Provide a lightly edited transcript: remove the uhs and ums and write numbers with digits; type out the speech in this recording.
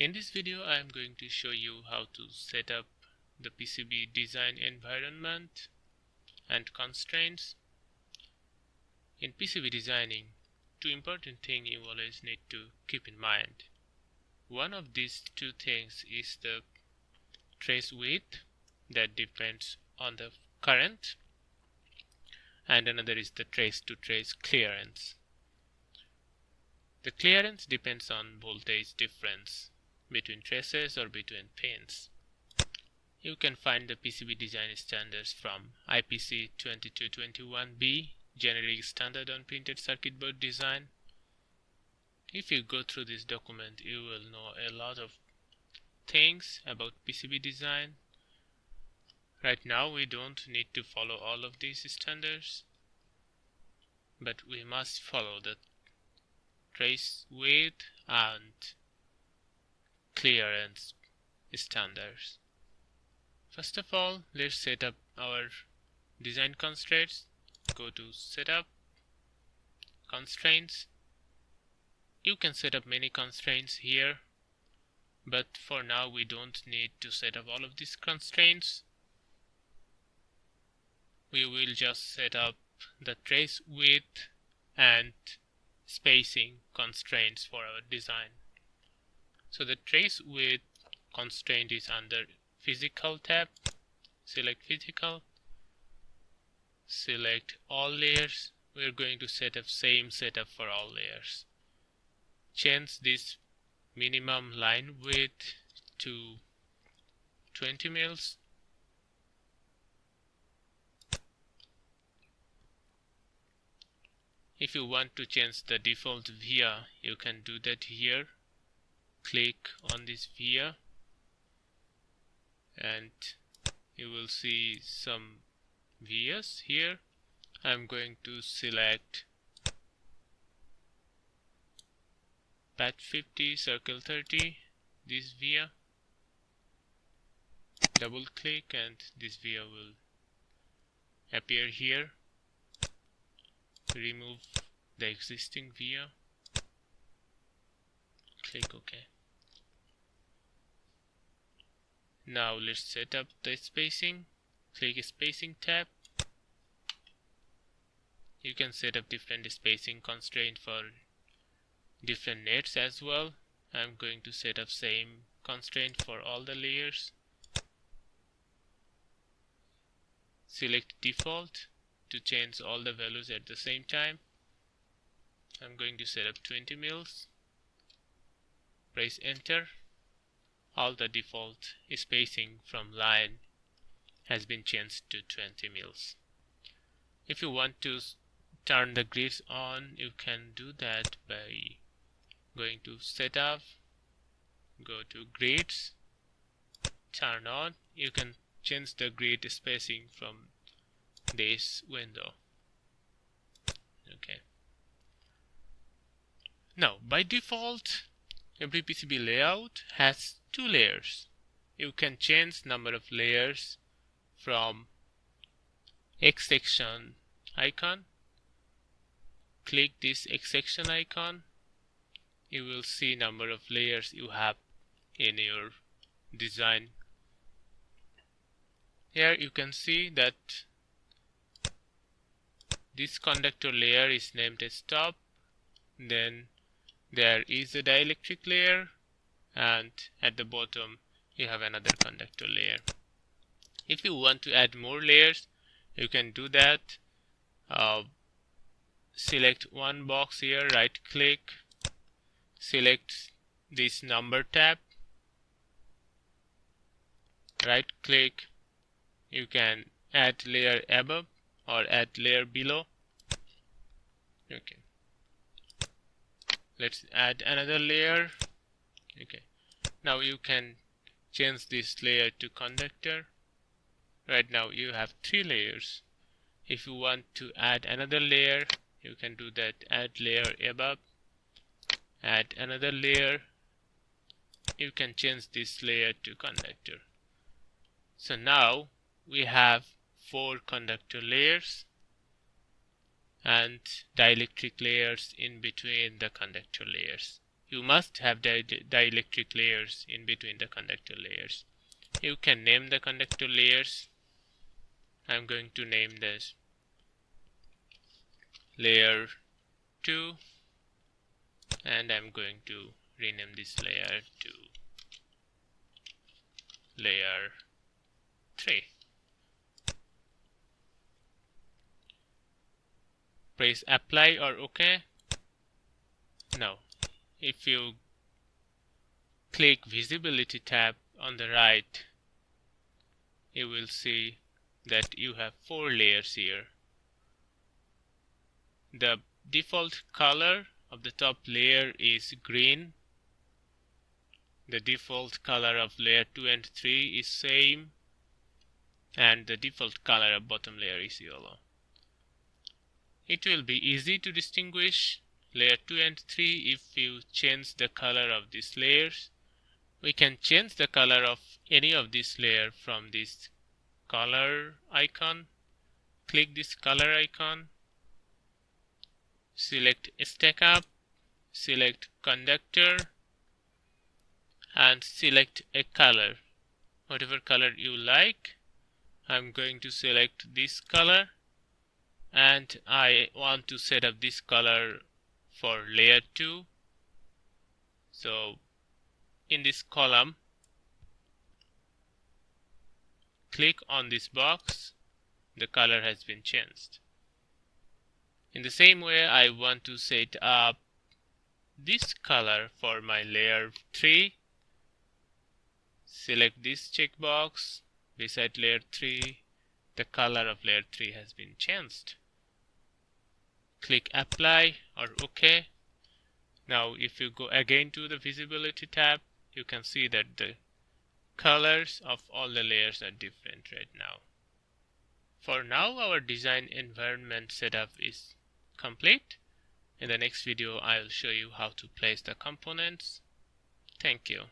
In this video I am going to show you how to set up the PCB design environment and constraints. In PCB designing, two important things you always need to keep in mind. One of these two things is the trace width that depends on the current, and another is the trace to trace clearance. The clearance depends on voltage difference between traces or between pins. You can find the PCB design standards from IPC 2221B, generic standard on printed circuit board design. If you go through this document, you will know a lot of things about PCB design. Right now we don't need to follow all of these standards, but we must follow the trace width and clearance standards. First of all, let's set up our design constraints. Go to Setup, Constraints. You can set up many constraints here, but for now we don't need to set up all of these constraints. We will just set up the trace width and spacing constraints for our design. So the trace width constraint is under Physical tab. Select Physical, select all layers. We are going to set up same setup for all layers. Change this minimum line width to 20 mils. If you want to change the default via, you can do that here. Click on this via and you will see some vias here. I'm going to select patch 50 circle 30, this via. Double click and this via will appear here. Remove the existing via. Click OK. Now let's set up the spacing. Click Spacing tab. You can set up different spacing constraints for different nets as well. I'm going to set up same constraint for all the layers. Select Default to change all the values at the same time. I'm going to set up 20 mils. Press Enter. All the default spacing from line has been changed to 20 mils. If you want to turn the grids on, you can do that by going to Setup, go to Grids, turn on. You can change the grid spacing from this window. Okay. Now by default, every PCB layout has two layers. You can change number of layers from X section icon. Click this X section icon. You will see number of layers you have in your design. Here you can see that this conductor layer is named as top. Then there is a dielectric layer, and at the bottom you have another conductor layer. If you want to add more layers, you can do that. Select one box here, right click, select this number tab, right click. You can add layer above or add layer below. Okay. Let's add another layer. Okay. Now you can change this layer to conductor. Right now you have 3 layers. If you want to add another layer, you can do that. Add layer above, add another layer. You can change this layer to conductor. So now we have 4 conductor layers and dielectric layers in between the conductor layers. you must have dielectric layers in between the conductor layers. You can name the conductor layers. I'm going to name this layer 2, and I'm going to rename this layer to layer 3. Press apply or OK. Now if you click visibility tab on the right, you will see that you have 4 layers here. The default color of the top layer is green. The default color of layer 2 and 3 is same, and the default color of bottom layer is yellow. It will be easy to distinguish layer 2 and 3 if you change the color of these layers. We can change the color of any of this layer from this color icon. Click this color icon, select stack up, select conductor, and select a color, whatever color you like. I'm going to select this color, and I want to set up this color for layer 2. So in this column, click on this box. The color has been changed. In the same way, I want to set up this color for my layer 3. Select this checkbox beside layer 3. The color of layer 3 has been changed. Click apply or OK. Now if you go again to the visibility tab, you can see that the colors of all the layers are different right now. For now, our design environment setup is complete. In the next video, I'll show you how to place the components. Thank you.